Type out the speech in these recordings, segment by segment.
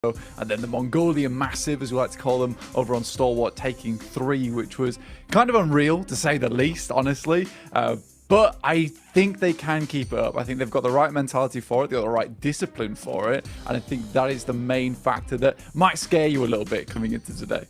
and then the Mongolian Massive, as we like to call them, over on Stalwart, taking 3, which was kind of unreal, to say the least, honestly. But I think they can keep it up. I think they've got the right mentality for it. They've got the right discipline for it. And I think that is the main factor that might scare you a little bit coming into today.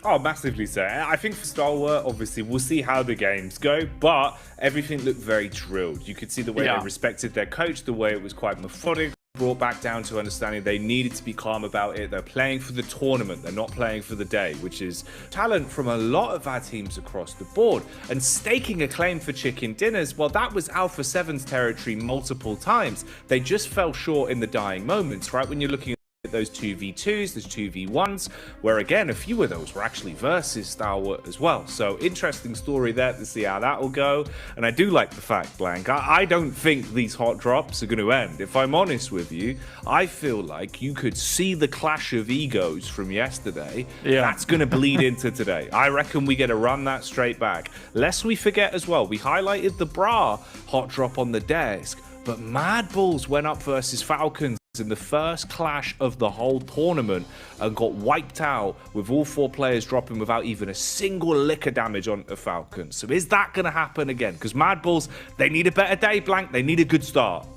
Oh, massively so. I think for Stalwart, obviously, we'll see how the games go, but everything looked very drilled. You could see the way they respected their coach, the way it was quite methodical. Brought back down to understanding they needed to be calm about it. They're playing for the tournament. They're not playing for the day, which is talent from a lot of our teams across the board. And staking a claim for chicken dinners, well, that was Alpha 7's territory multiple times. They just fell short in the dying moments, right? When you're looking at those 2v2s, those 2v1s, where again, a few of those were actually versus Stalwart as well. So interesting story there to see how that will go. And I do like the fact, Blank, I don't think these hot drops are going to end. If I'm honest with you, I feel like you could see the clash of egos from yesterday. That's going to bleed into today. I reckon we get to run that straight back. Lest we forget as well, we highlighted the Bra hot drop on the desk, but Mad Bulls went up versus Falcons in the first clash of the whole tournament and got wiped out with all 4 players dropping without even a single lick of damage on the Falcons. So is that going to happen again? Because Mad Bulls, they need a better day, Blank. They need a good start.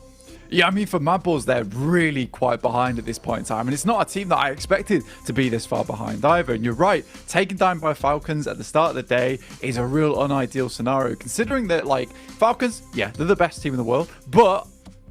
Yeah, I mean, for Mad Bulls, they're really quite behind at this point in time. And it's not a team that I expected to be this far behind either. And you're right, taken down by Falcons at the start of the day is a real unideal scenario. Considering that, like, Falcons, yeah, they're the best team in the world. But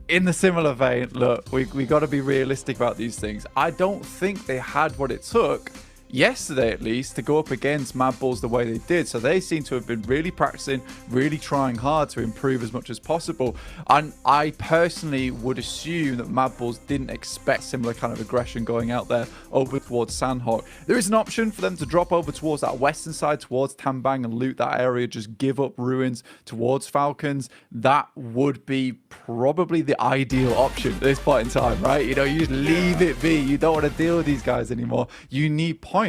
in the similar vein, look, we got to be realistic about these things. I don't think they had what it took, yesterday at least, to go up against Mad Bulls the way they did. So they seem to have been really practicing, really trying hard to improve as much as possible. And I personally would assume that Mad Bulls didn't expect similar kind of aggression going out there over towards Sandhawk. There is an option for them to drop over towards that western side, towards Tambang, and loot that area, just give up ruins towards Falcons. That would be probably the ideal option at this point in time, right? You know, you just leave it be. You don't want to deal with these guys anymore. You need points.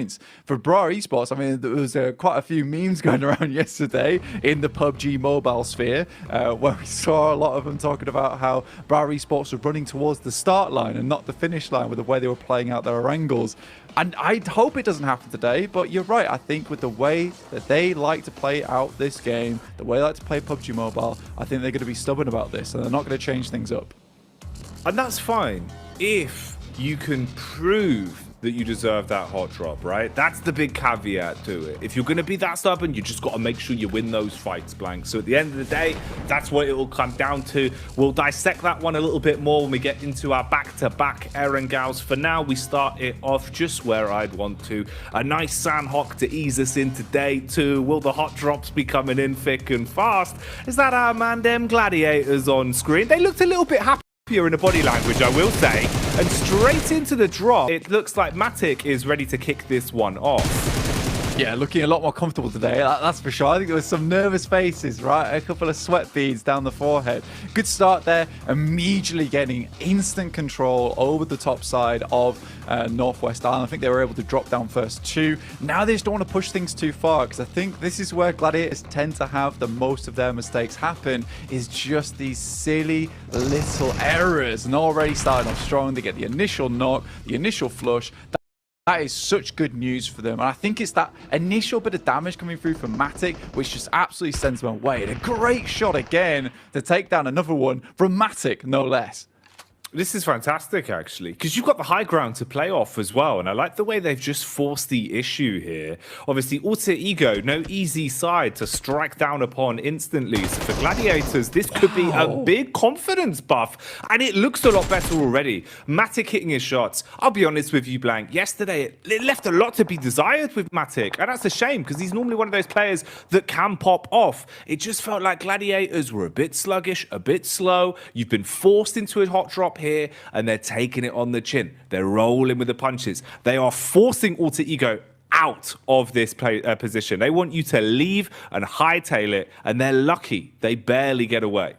For Bra Esports, I mean, there was quite a few memes going around yesterday in the PUBG mobile sphere, where we saw a lot of them talking about how Bra Esports were running towards the start line and not the finish line with the way they were playing out their angles. And I hope it doesn't happen today, but you're right. I think with the way that they like to play out this game, the way they like to play PUBG Mobile, I think they're going to be stubborn about this and they're not going to change things up. And that's fine if you can prove that you deserve that hot drop, right? That's the big caveat to it. If you're going to be that stubborn, you just got to make sure you win those fights, Blank. So at the end of the day, that's what it will come down to. We'll dissect that one a little bit more when we get into our back-to-back Erangals. For now, we start it off just where I'd want to. A nice Sandhawk to ease us into day 2. Will the hot drops be coming in thick and fast? Is that our man, them Gladiators on screen? They looked a little bit happy in the body language, I will say. And straight into the drop, it looks like Matic is ready to kick this one off. Yeah, looking a lot more comfortable today, that's for sure. I think there was some nervous faces, right? A couple of sweat beads down the forehead. Good start there, immediately getting instant control over the top side of Northwest Island. I think they were able to drop down first 2. Now they just don't want to push things too far, because I think this is where Gladiators tend to have the most of their mistakes happen, is just these silly little errors. And already starting off strong, they get the initial knock, the initial flush. That is such good news for them. And I think it's that initial bit of damage coming through from Matic, which just absolutely sends them away. And a great shot again to take down another one from Matic, no less. This is fantastic, actually, because you've got the high ground to play off as well. And I like the way they've just forced the issue here. Obviously, Alter Ego, no easy side to strike down upon instantly. So for Gladiators, this could be a big confidence buff. And it looks a lot better already. Matic hitting his shots. I'll be honest with you, Blank. Yesterday, it left a lot to be desired with Matic. And that's a shame, because he's normally one of those players that can pop off. It just felt like Gladiators were a bit sluggish, a bit slow. You've been forced into a hot drop here, and they're taking it on the chin. They're rolling with the punches. They are forcing Alter Ego out of this position. They want you to leave and hightail it, and they're lucky they barely get away.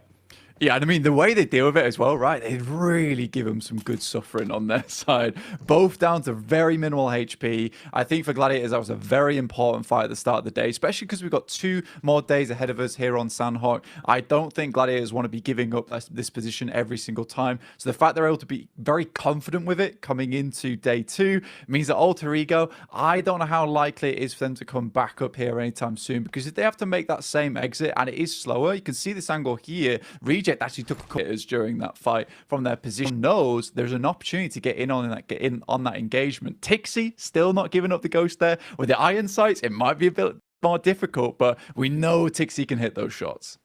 Yeah, and I mean, the way they deal with it as well, right? They really give them some good suffering on their side. Both down to very minimal HP. I think for Gladiators, that was a very important fight at the start of the day, especially because we've got 2 more days ahead of us here on Sandhawk. I don't think Gladiators want to be giving up this position every single time. So the fact they're able to be very confident with it coming into day 2 means that Alter Ego, I don't know how likely it is for them to come back up here anytime soon, because if they have to make that same exit, and it is slower, you can see this angle here, Reject actually took a couple hitters during that fight from their position. Knows there's an opportunity to get in on that engagement. Tixie still not giving up the ghost there. With the iron sights, it might be a bit more difficult, but we know Tixie can hit those shots.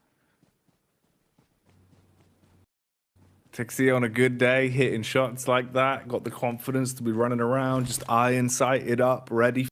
Tixie on a good day, hitting shots like that, got the confidence to be running around, just iron sighted up, ready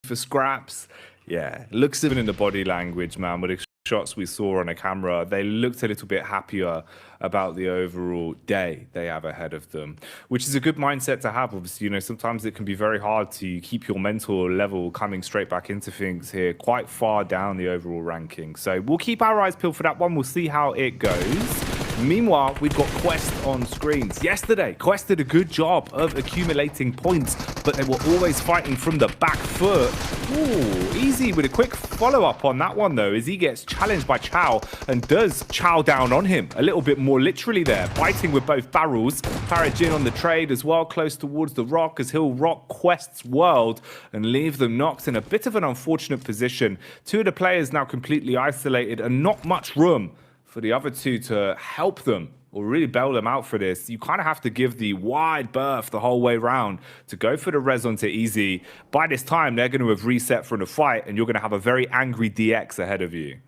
for scraps. Yeah, looks even in the body language, man, with the shots we saw on a camera, they looked a little bit happier about the overall day they have ahead of them, which is a good mindset to have. Obviously, you know, sometimes it can be very hard to keep your mental level coming straight back into things here, quite far down the overall ranking. So we'll keep our eyes peeled for that one. We'll see how it goes. Meanwhile, we've got Quest on screens. Yesterday, Quest did a good job of accumulating points, but they were always fighting from the back foot. Ooh, easy with a quick follow-up on that one, though, as he gets challenged by Chow and does chow down on him a little bit more literally there, biting with both barrels. Parajin on the trade as well, close towards the rock, as he'll rock Quest's world and leave them knocked in a bit of an unfortunate position. 2 of the players now completely isolated and not much room for the other 2 to help them or really bail them out for this. You kind of have to give the wide berth the whole way round to go for the res onto easy. By this time, they're going to have reset from the fight, and you're going to have a very angry DX ahead of you.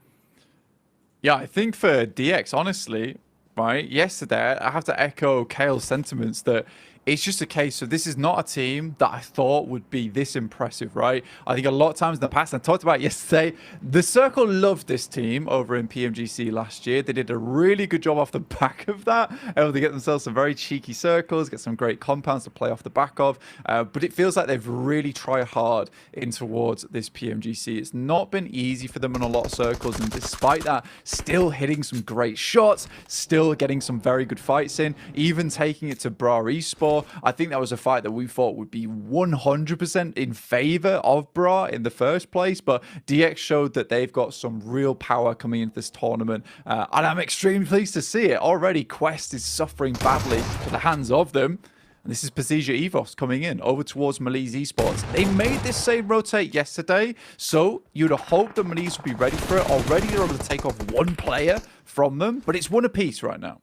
Yeah, I think for DX, honestly, right, yesterday, I have to echo Kale's sentiments that it's just a case of this is not a team that I thought would be this impressive, right? I think a lot of times in the past, I talked about it yesterday, the Circle loved this team over in PMGC last year. They did a really good job off the back of that, able to get themselves some very cheeky circles, get some great compounds to play off the back of. But it feels like they've really tried hard in towards this PMGC. It's not been easy for them in a lot of circles, and despite that, still hitting some great shots, still getting some very good fights in, even taking it to Bra Esports. I think that was a fight that we thought would be 100% in favor of Bra in the first place, but DX showed that they've got some real power coming into this tournament, and I'm extremely pleased to see it. Already, Quest is suffering badly at the hands of them. And this is Pasija Evos coming in over towards Malise Esports. They made this same rotate yesterday, so you'd have hoped that Malise would be ready for it. Already they're able to take off 1 player from them, but it's 1 apiece right now.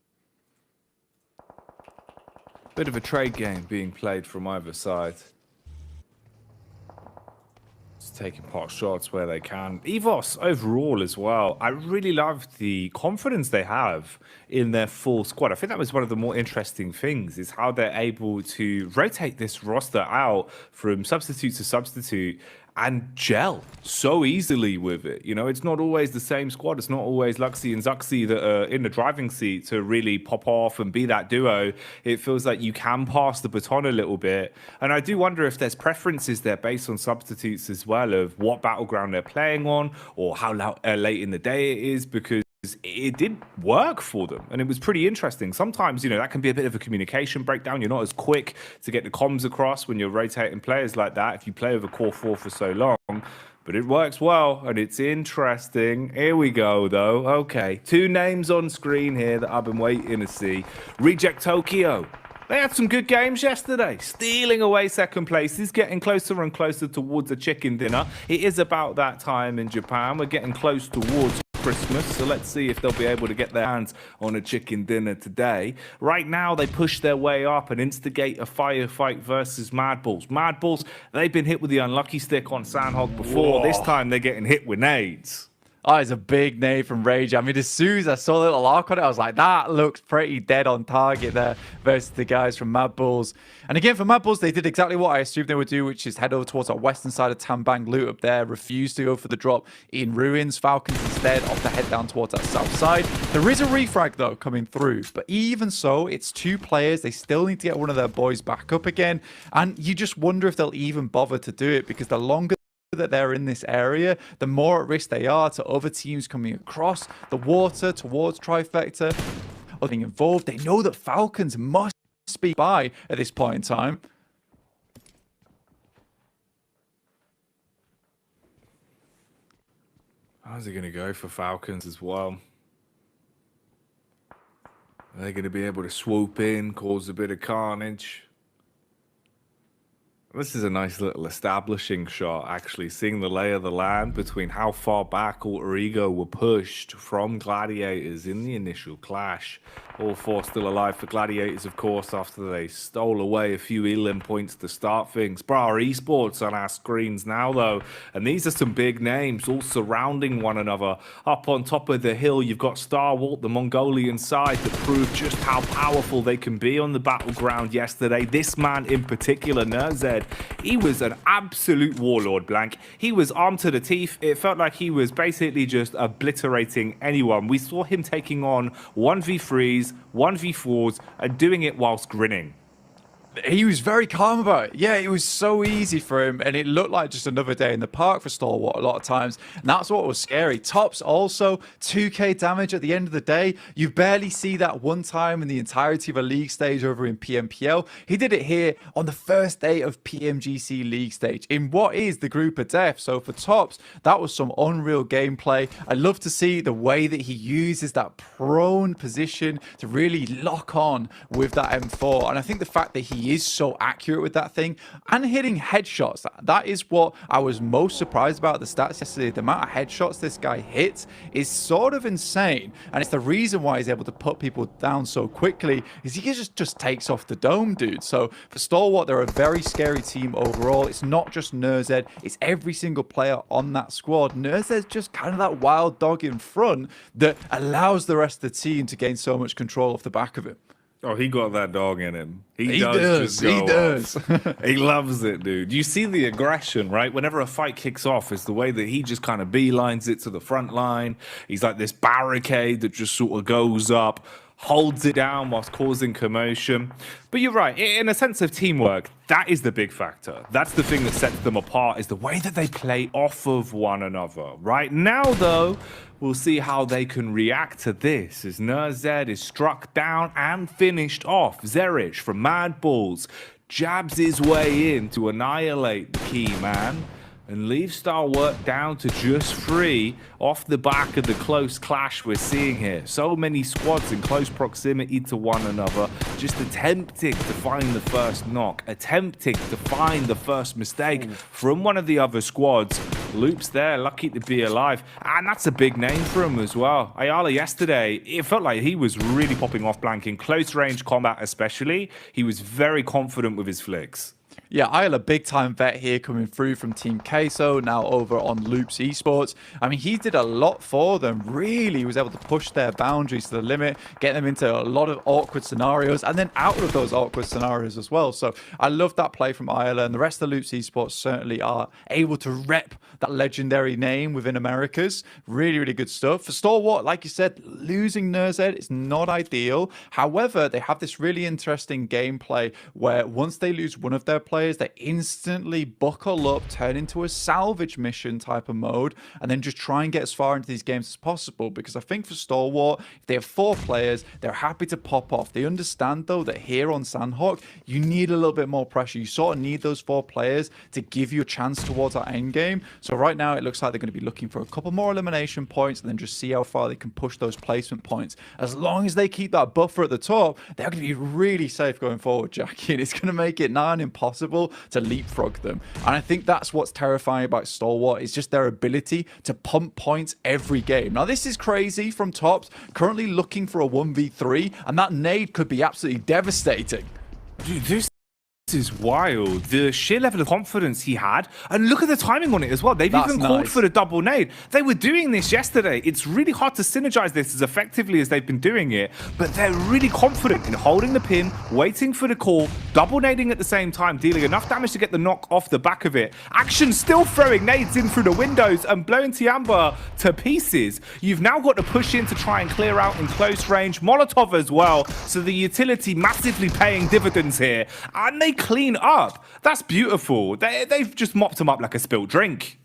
Bit of a trade game being played from either side. Just taking pot shots where they can. Evos overall as well. I really love the confidence they have in their full squad. I think that was one of the more interesting things, is how they're able to rotate this roster out from substitute to substitute and gel so easily with it. You know, it's not always the same squad. It's not always Luxy and Zuxy that are in the driving seat to really pop off and be that duo. It feels like you can pass the baton a little bit. And I do wonder if there's preferences there based on substitutes as well, of what battleground they're playing on or how late in the day it is, because it did work for them and it was pretty interesting. Sometimes, you know, that can be a bit of a communication breakdown. You're not as quick to get the comms across when you're rotating players like that if you play with a core 4 for so long, but it works well and it's interesting. Here we go though. Okay, 2 names on screen here that I've been waiting to see. Reject Tokyo. They had some good games yesterday, stealing away second places, getting closer and closer towards a chicken dinner. It is about that time in Japan. We're getting close towards Christmas, so let's see if they'll be able to get their hands on a chicken dinner today. Right now, they push their way up and instigate a firefight versus Mad Balls. Mad Balls, they've been hit with the unlucky stick on Sandhog before. Whoa. This time, they're getting hit with nades. Oh, it's a big nade from Rage. I mean, as soon as I saw the little arc on it, I was like, that looks pretty dead on target there versus the guys from Mad Bulls. And again, for Mad Bulls, they did exactly what I assumed they would do, which is head over towards our western side of Tambang, loot up there, refuse to go for the drop in Ruins. Falcons instead opt to head down towards that south side. There is a refrag, though, coming through. But even so, it's 2 players. They still need to get one of their boys back up again. And you just wonder if they'll even bother to do it, because the longer that they're in this area, the more at risk they are to other teams coming across the water towards Trifecta. getting involved. They know that Falcons must be by at this point in time. How's he going to go for Falcons as well? Are they going to be able to swoop in, cause a bit of carnage? This is a nice little establishing shot, actually, seeing the lay of the land between how far back Alter Ego were pushed from Gladiators in the initial clash. All four still alive for Gladiators, of course, after they stole away a few elim points to start things. Bra Esports on our screens now, though, and these are some big names all surrounding one another. Up on top of the hill, you've got Starwalt, the Mongolian side, that proved just how powerful they can be on the battleground yesterday. This man in particular, Nerzed, he was an absolute warlord, Blank. He was armed to the teeth. It felt like he was basically just obliterating anyone. We saw him taking on 1v3s, 1v4s, and doing it whilst grinning. He was very calm about it. Yeah, it was so easy for him, and it looked like just another day in the park for Stalwart a lot of times, and that's what was scary. Tops also 2k damage at the end of the day. You barely see that one time in the entirety of a league stage over in PMPL. He did it here on the first day of PMGC league stage in what is the group of death. So for Tops, that was some unreal gameplay. I love to see the way that he uses that prone position to really lock on with that M4, and I think the fact that he is so accurate with that thing and hitting headshots, that is what I was most surprised about the stats yesterday. The amount of headshots this guy hits is sort of insane, and it's the reason why he's able to put people down so quickly, is he just takes off the dome, dude. So for Stalwart, they're a very scary team overall. It's not just Nerzed, it's every single player on that squad. Nerzed's just kind of that wild dog in front that allows the rest of the team to gain so much control off the back of it. Oh, he got that dog in him. He does. He loves it, dude. You see the aggression, right? Whenever a fight kicks off, it's the way that he just kind of beelines it to the front line. He's like this barricade that just sort of goes up, holds it down whilst causing commotion. But you're right, in a sense of teamwork, that is the big factor. That's the thing that sets them apart, is the way that they play off of one another. Right now, though, we'll see how they can react to this, as Nerzed is struck down and finished off. Zerish from Mad Balls jabs his way in to annihilate the key man and leave Stalwart down to just 3 off the back of the close clash we're seeing here. So many squads in close proximity to one another, just attempting to find the first knock, attempting to find the first mistake from one of the other squads. Loops there, lucky to be alive, and that's a big name for him as well. Ayala yesterday, it felt like he was really popping off, Blank, in close range combat especially. He was very confident with his flicks. Yeah, Ayala, big time vet here coming through from Team Queso, now over on Loops Esports. I mean, he did a lot for them. Really was able to push their boundaries to the limit, get them into a lot of awkward scenarios, and then out of those awkward scenarios as well. So I love that play from Ayala, and the rest of Loops Esports certainly are able to rep that legendary name within Americas. Really, really good stuff. For Stalwart, like you said, losing Nerzed is not ideal. However, they have this really interesting gameplay where once they lose one of their players, they instantly buckle up, turn into a salvage mission type of mode, and then just try and get as far into these games as possible. Because I think for Stalwart, if they have 4 players, they're happy to pop off. They understand, though, that here on Sandhawk, you need a little bit more pressure. You sort of need those 4 players to give you a chance towards that end game. So right now, it looks like they're going to be looking for a couple more elimination points and then just see how far they can push those placement points. As long as they keep that buffer at the top, they're going to be really safe going forward, Jackie. And it's going to make it nigh on impossible to leapfrog them. And I think that's what's terrifying about Stalwart, is just their ability to pump points every game. Now, this is crazy from Tops, currently looking for a 1v3, and that nade could be absolutely devastating. Dude, this is wild. The sheer level of confidence he had, and look at the timing on it as well. They've even called for the double nade. They were doing this yesterday. It's really hard to synergize this as effectively as they've been doing it, but they're really confident in holding the pin, waiting for the call, double nading at the same time, dealing enough damage to get the knock off the back of it. Action still throwing nades in through the windows and blowing Tiamba to pieces. You've now got to push in to try and clear out in close range. Molotov as well, so the utility massively paying dividends here, and they clean up. That's beautiful. They've just mopped him up like a spilled drink.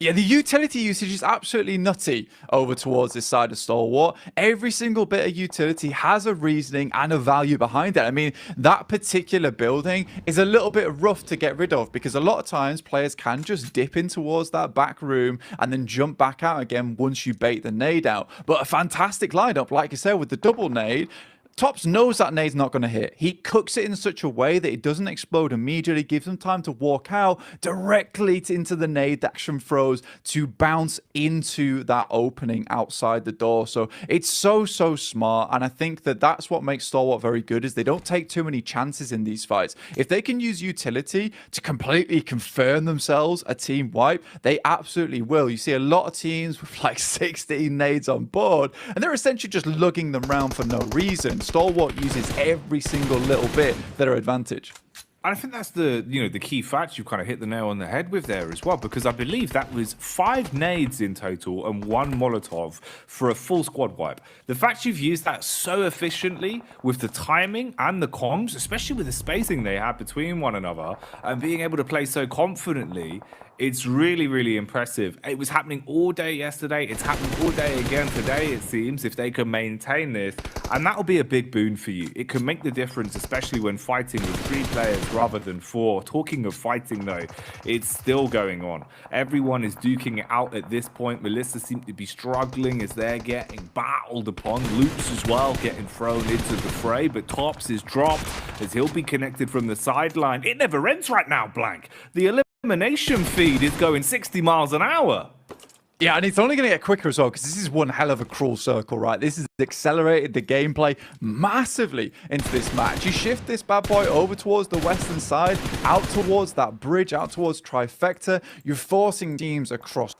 Yeah, the utility usage is absolutely nutty over towards this side of Stalwart. Every single bit of utility has a reasoning and a value behind it. I mean, that particular building is a little bit rough to get rid of because a lot of times players can just dip in towards that back room and then jump back out again once you bait the nade out. But a fantastic lineup, like I said, with the double nade. Tops knows that nade's not going to hit. He cooks it in such a way that it doesn't explode immediately, gives him time to walk out directly into the nade that action throws to bounce into that opening outside the door. So it's so smart, and I think that that's what makes Stalwart very good, is they don't take too many chances in these fights. If they can use utility to completely confirm themselves a team wipe, they absolutely will. You see a lot of teams with like 16 nades on board, and they're essentially just lugging them around for no reason. Stalwart uses every single little bit their advantage. And I think that's the key fact you kind of hit the nail on the head with there as well, because I believe that was 5 nades in total and 1 Molotov for a full squad wipe. The fact you've used that so efficiently with the timing and the comms, especially with the spacing they had between one another, and being able to play so confidently, it's really impressive. It was happening all day yesterday. It's happening all day again today, it seems, if they can maintain this. And that'll be a big boon for you. It can make the difference, especially when fighting with 3 players rather than 4. Talking of fighting, though, it's still going on. Everyone is duking it out at this point. Melissa seems to be struggling as they're getting battled upon. Luke's as well getting thrown into the fray, but Tops is dropped as he'll be connected from the sideline. It never ends right now, Blank. The elimination feed is going 60 miles an hour. Yeah, and it's only going to get quicker as well, because this is one hell of a cruel circle, right? This has accelerated the gameplay massively into this match. You shift this bad boy over towards the western side, out towards that bridge, out towards Trifecta. You're forcing teams across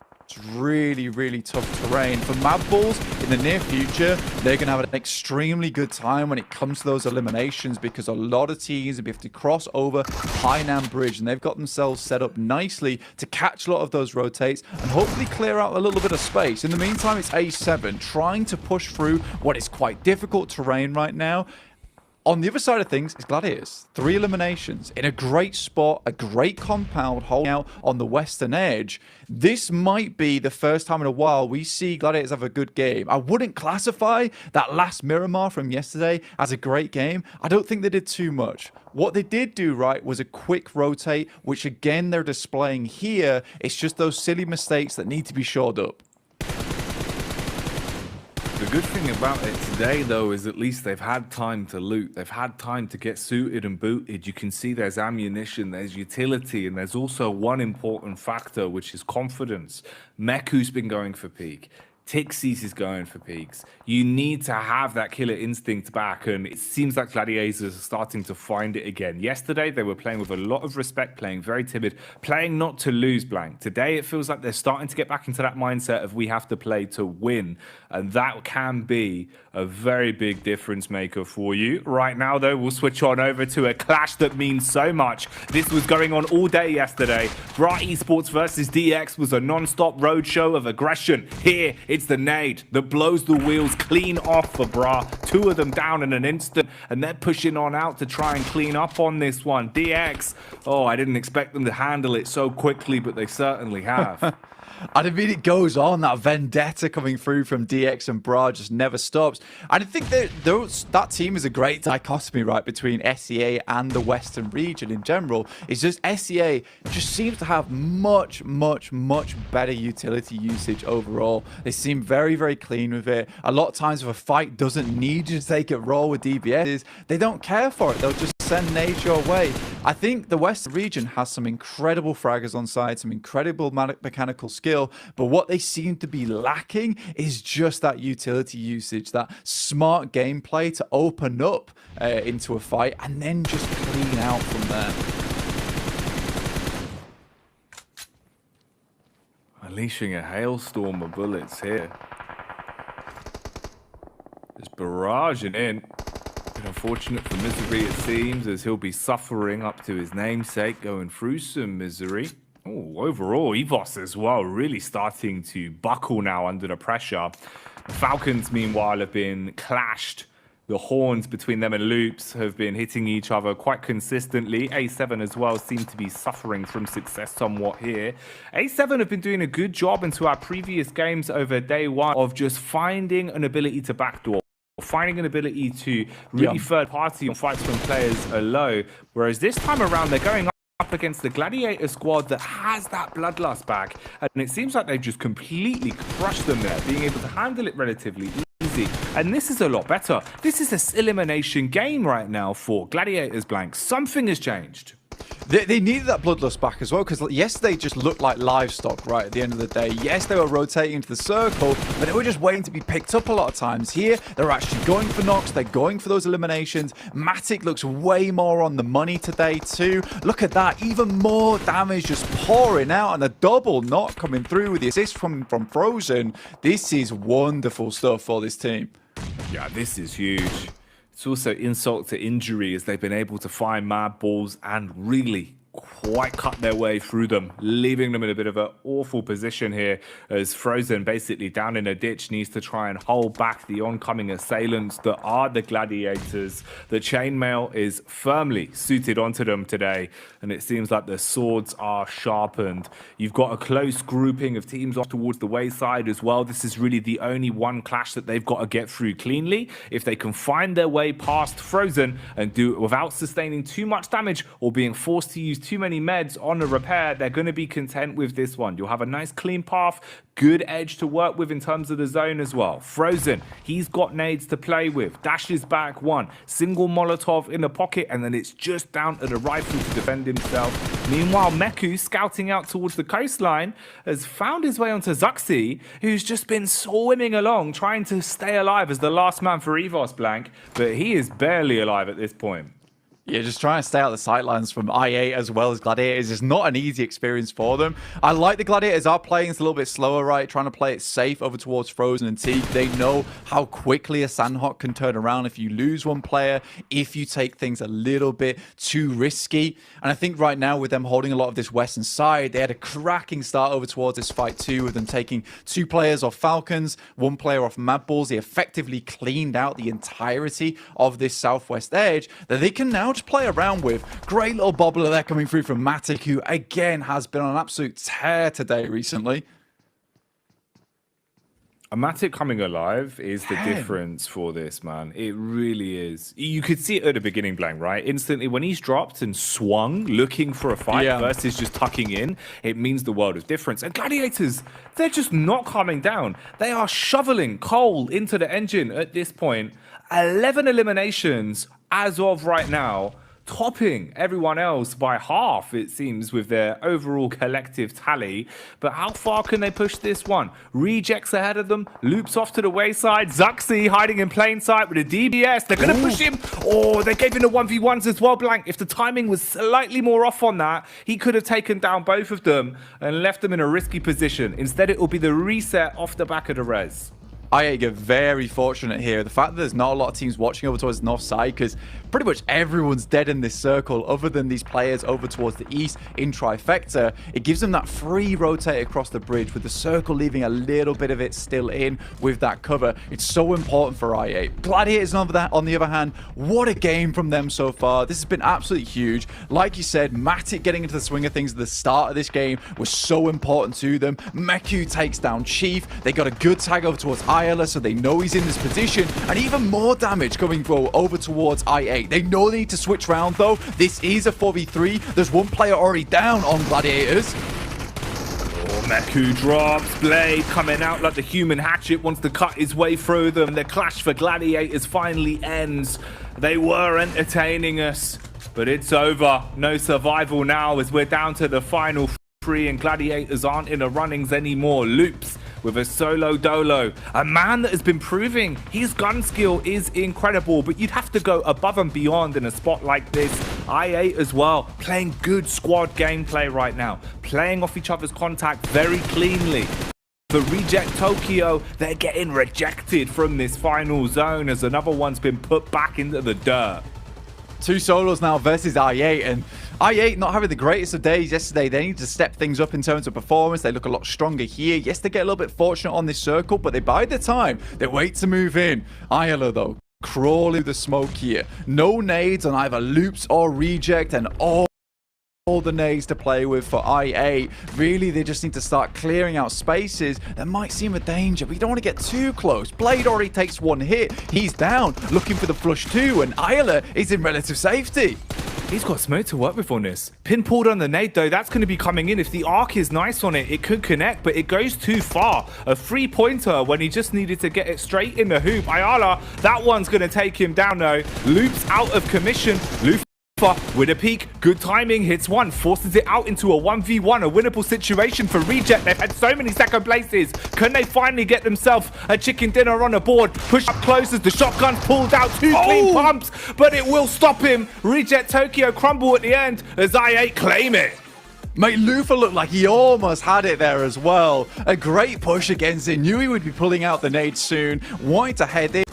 really tough terrain. For Mad Bulls, in the near future, they're going to have an extremely good time when it comes to those eliminations, because a lot of teams have to cross over Hainan Bridge, and they've got themselves set up nicely to catch a lot of those rotates and hopefully clear out a little bit of space. In the meantime, it's A7 trying to push through what is quite difficult terrain right now. On the other side of things is Gladiators. 3 eliminations in a great spot, a great compound holding out on the western edge. This might be the first time in a while we see Gladiators have a good game. I wouldn't classify that last Miramar from yesterday as a great game. I don't think they did too much. What they did do right was a quick rotate, which again they're displaying here. It's just those silly mistakes that need to be shored up. The good thing about it today, though, is at least they've had time to loot. They've had time to get suited and booted. You can see there's ammunition, there's utility, and there's also one important factor, which is confidence. Meku's been going for peak. Tixie's is going for peaks. You need to have that killer instinct back, and it seems like Gladiators are starting to find it again. Yesterday, they were playing with a lot of respect, playing very timid, playing not to lose, Blank. Today, it feels like they're starting to get back into that mindset of we have to play to win, and that can be a very big difference maker for you. Right now, though, we'll switch on over to a clash that means so much. This was going on all day yesterday. Bra Esports versus DX was a non-stop roadshow of aggression. Here, it's the nade that blows the wheels clean off for Bra. 2 of them down in an instant, and they're pushing on out to try and clean up on this one. DX, oh, I didn't expect them to handle it so quickly, but they certainly have. And I mean, it goes on. That vendetta coming through from DX and Bra just never stops. And I think that team is a great dichotomy, right, between SEA and the Western region in general. It's just SEA just seems to have much better utility usage overall. They seem very clean with it. A lot of times if a fight doesn't need you to take it raw with DBSs, they don't care for it. They'll just send nades your way. I think the Western region has some incredible fraggers on side, some incredible mechanical skill, but what they seem to be lacking is just that utility usage, that smart gameplay to open up into a fight and then just clean out from there. Unleashing a hailstorm of bullets here. Just barraging in. Unfortunate for Misery, it seems, as he'll be suffering up to his namesake, going through some misery. Oh, overall, Evos as well, really starting to buckle now under the pressure. The Falcons, meanwhile, have been clashed The horns between them and Loops have been hitting each other quite consistently. A7 as well seem to be suffering from success somewhat here. A7 have been doing a good job into our previous games over day one of just finding an ability to backdoor. Finding an ability to really third party on fights when players are low. Whereas this time around, they're going up against the Gladiator squad that has that bloodlust back. And it seems like they've just completely crushed them there, being able to handle it relatively easy. And this is a lot better. This is an elimination game right now for Gladiators Blank. Something has changed. They needed that bloodlust back as well, because yesterday just looked like livestock right at the end of the day. Yes, they were rotating into the circle, but they were just waiting to be picked up a lot of times. Here, they're actually going for knocks. They're going for those eliminations. Matic looks way more on the money today too. Look at that. Even more damage just pouring out, and a double knock coming through with the assist from Frozen. This is wonderful stuff for this team. Yeah, this is huge. It's also insult to injury as they've been able to find mad balls and really quite cut their way through them, leaving them in a bit of an awful position here as Frozen, basically down in a ditch, needs to try and hold back the oncoming assailants that are the Gladiators. The chainmail is firmly suited onto them today, and it seems like the swords are sharpened. You've got a close grouping of teams off towards the wayside as well. This is really the only one clash that they've got to get through cleanly. If they can find their way past Frozen and do it without sustaining too much damage or being forced to use too many meds on a repair, they're going to be content with this one. You'll have a nice clean path, good edge to work with in terms of the zone as well. Frozen, he's got nades to play with. Dashes back one, single Molotov in the pocket, and then it's just down to the rifle to defend himself. Meanwhile, Meku, scouting out towards the coastline, has found his way onto Zuxi, who's just been swimming along, trying to stay alive as the last man for Evos Blank, but he is barely alive at this point. Yeah, just trying to stay out the sightlines from IA as well as Gladiators is not an easy experience for them. I like the Gladiators are playing it's a little bit slower, right? Trying to play it safe over towards Frozen and Teague. They know how quickly a Sandhawk can turn around if you lose one player, if you take things a little bit too risky. And I think right now with them holding a lot of this western side, they had a cracking start over towards this fight too, with them taking 2 players off Falcons, 1 player off Mad Bulls. They effectively cleaned out the entirety of this southwest edge that they can now to play around with. Great little bobbler there coming through from Matic, who again has been on an absolute tear today recently. A Matic coming alive is the difference for this, man. It really is. You could see it at the beginning, Blank, right? Instantly, when he's dropped and swung, looking for a fight versus just tucking in, it means the world of difference. And Gladiators, they're just not calming down. They are shoveling coal into the engine at this point. 11 eliminations as of right now, topping everyone else by half, it seems, with their overall collective tally. But how far can they push this one? Rejects ahead of them, loops off to the wayside. Zuxi hiding in plain sight with a DBS. They're going to push him. Oh, they gave him the 1v1s as well, Blank. If the timing was slightly more off on that, he could have taken down both of them and left them in a risky position. Instead, it will be the reset off the back of the res. I get very fortunate here. The fact that there's not a lot of teams watching over towards the north side, because pretty much everyone's dead in this circle other than these players over towards the east in Trifecta. It gives them that free rotate across the bridge with the circle leaving a little bit of it still in with that cover. It's so important for I8. Gladiators on the other hand, what a game from them so far. This has been absolutely huge. Like you said, Matic getting into the swing of things at the start of this game was so important to them. Meku takes down Chief. They got a good tag over towards Ayala, so they know he's in this position, and even more damage coming over towards I8. They know they need to switch round though. This is a 4v3. There's one player already down on Gladiators. Oh, Meku drops. Blade coming out like the human hatchet, wants to cut his way through them. The clash for Gladiators finally ends. They were entertaining us, but it's over. No survival now as we're down to the final 3 and Gladiators aren't in the runnings anymore. Loops with a solo dolo, a man that has been proving his gun skill is incredible, but you'd have to go above and beyond in a spot like this. I8 as well, playing good squad gameplay right now, playing off each other's contact very cleanly. For Reject Tokyo, they're getting rejected from this final zone as another one's been put back into the dirt. 2 solos now versus I8, and I8 not having the greatest of days yesterday. They need to step things up in terms of performance. They look a lot stronger here. Yes, they get a little bit fortunate on this circle, but they bide their time. They wait to move in. Ayala, though, crawling through the smoke here. No nades on either loops or reject, and all the nades to play with for IA. Really, they just need to start clearing out spaces that might seem a danger, but you don't want to get too close. Blade already takes one hit. He's down, looking for the flush too, and Isla is in relative safety. He's got smoke to work with on this. Pin pulled on the nade though, that's going to be coming in. If the arc is nice on it, it could connect, but it goes too far. A 3-pointer when he just needed to get it straight in the hoop. Ayala, that one's going to take him down though. Loops out of commission. Lufa with a peek, good timing, hits one, forces it out into a 1v1, a winnable situation for Reject. They've had so many second places. Can they finally get themselves a chicken dinner on the board? Push up closes, the shotgun's pulled out, two clean pumps, but it will stop him. Reject Tokyo crumble at the end as I8 claim it. Mate, Lufa looked like he almost had it there as well. A great push against it. Knew he would be pulling out the nade soon. Wanted to head in.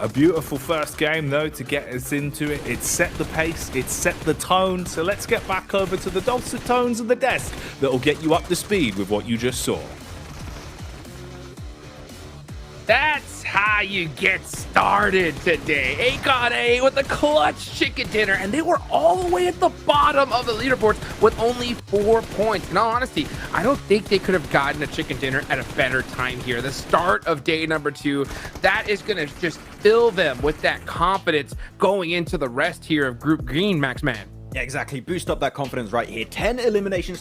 A beautiful first game though to get us into it. It set the pace, it set the tone. So let's get back over to the dulcet tones of the desk that will get you up to speed with what you just saw. That's how you get started today. A with a clutch chicken dinner, and they were all the way at the bottom of the leaderboards with only 4 points. In all honesty, I don't think they could have gotten a chicken dinner at a better time here. The start of day number 2, that is going to just fill them with that confidence going into the rest here of Group Green, Max Man. Yeah, exactly. Boost up that confidence right here. 10 eliminations